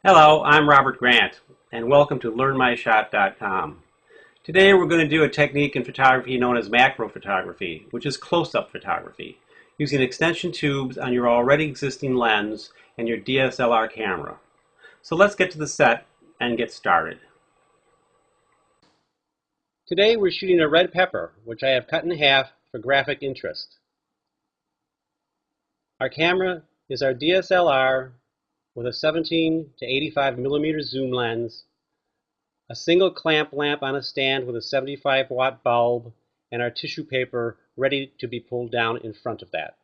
Hello, I'm Robert Grant, and welcome to LearnMyShot.com. Today we're going to do a technique in photography known as macro photography, which is close-up photography, using extension tubes on your already existing lens and your DSLR camera. So let's get to the set and get started. Today we're shooting a red pepper, which I have cut in half for graphic interest. Our camera is our DSLR with a 17 to 85 millimeter zoom lens, a single clamp lamp on a stand with a 75-watt bulb, and our tissue paper ready to be pulled down in front of that.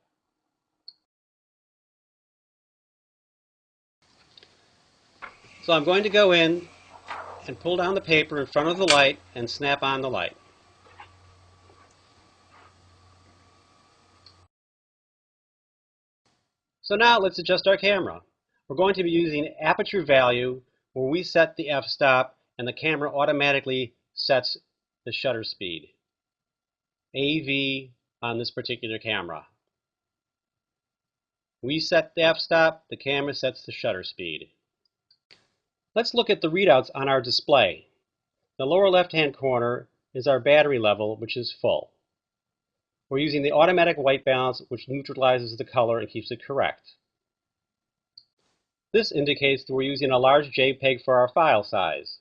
So I'm going to go in and pull down the paper in front of the light and snap on the light. So now let's adjust our camera. We're going to be using aperture value where we set the f-stop and the camera automatically sets the shutter speed. AV on this particular camera. We set the f-stop, the camera sets the shutter speed. Let's look at the readouts on our display. The lower left-hand corner is our battery level, which is full. We're using the automatic white balance, which neutralizes the color and keeps it correct. This indicates that we're using a large JPEG for our file size.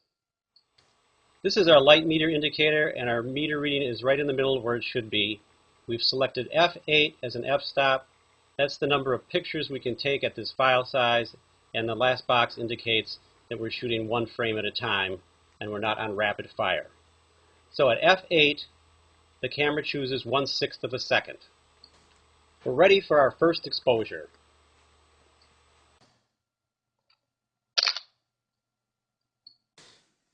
This is our light meter indicator, and our meter reading is right in the middle where it should be. We've selected F8 as an f-stop. That's the number of pictures we can take at this file size, and the last box indicates that we're shooting one frame at a time and we're not on rapid fire. So at F8, the camera chooses 1/6 of a second. We're ready for our first exposure.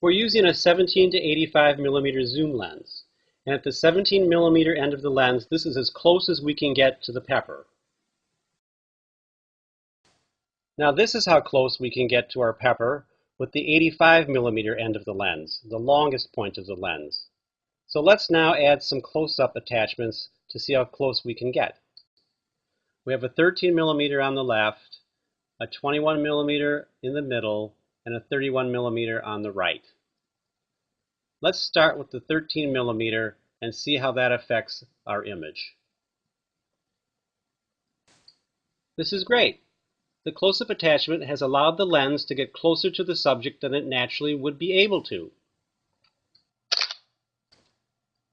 We're using a 17 to 85 millimeter zoom lens, and at the 17 millimeter end of the lens, this is as close as we can get to the pepper. Now this is how close we can get to our pepper with the 85 millimeter end of the lens, the longest point of the lens. So let's now add some close-up attachments to see how close we can get. We have a 13 millimeter on the left, a 21 millimeter in the middle, and a 31 millimeter on the right. Let's start with the 13 millimeter and see how that affects our image. This is great. The close-up attachment has allowed the lens to get closer to the subject than it naturally would be able to.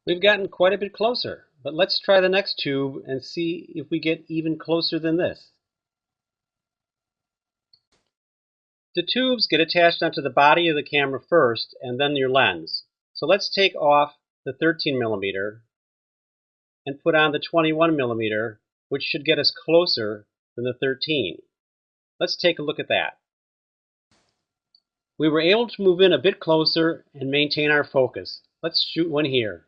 We've gotten quite a bit closer, but let's try the next tube and see if we get even closer than this. The tubes get attached onto the body of the camera first and then your lens. So let's take off the 13 millimeter and put on the 21 millimeter, which should get us closer than the 13. Let's take a look at that. We were able to move in a bit closer and maintain our focus. Let's shoot one here.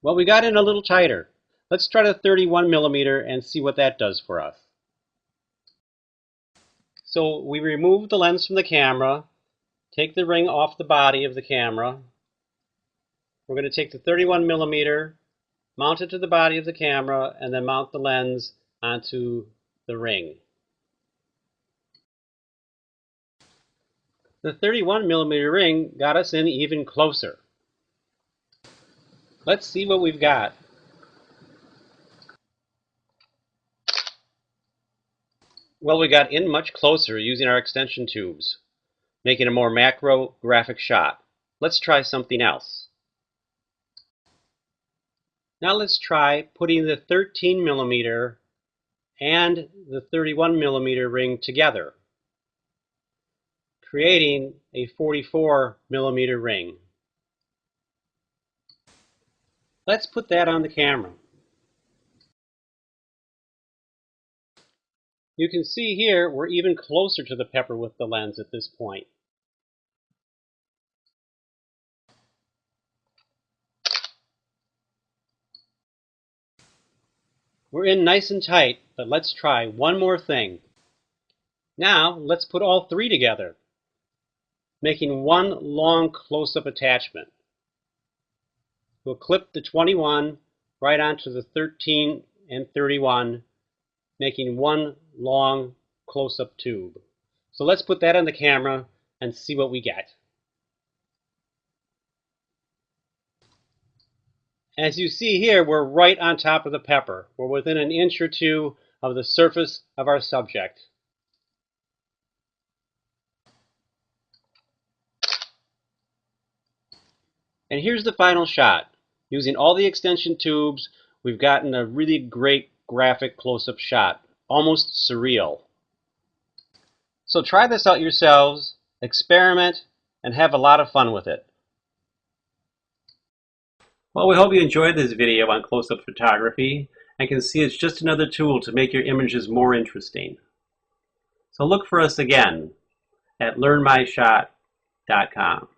Well, we got in a little tighter. Let's try the 31 millimeter and see what that does for us. So we remove the lens from the camera, take the ring off the body of the camera. We're going to take the 31 millimeter, mount it to the body of the camera, and then mount the lens onto the ring. The 31 millimeter ring got us in even closer. Let's see what we've got. Well, we got in much closer using our extension tubes, making a more macro graphic shot. Let's try something else. Now let's try putting the 13 millimeter and the 31 millimeter ring together, creating a 44 millimeter ring. Let's put that on the camera. You can see here we're even closer to the pepper with the lens at this point. We're in nice and tight, but let's try one more thing. Now let's put all three together, making one long close-up attachment. We'll clip the 21 right onto the 13 and 31 making one long close-up tube. So let's put that on the camera and see what we get. As you see here, we're right on top of the pepper. We're within an inch or two of the surface of our subject. And here's the final shot. Using all the extension tubes, we've gotten a really great graphic close-up shot, almost surreal. So try this out yourselves, experiment, and have a lot of fun with it. Well, we hope you enjoyed this video on close-up photography and can see it's just another tool to make your images more interesting. So look for us again at learnmyshot.com.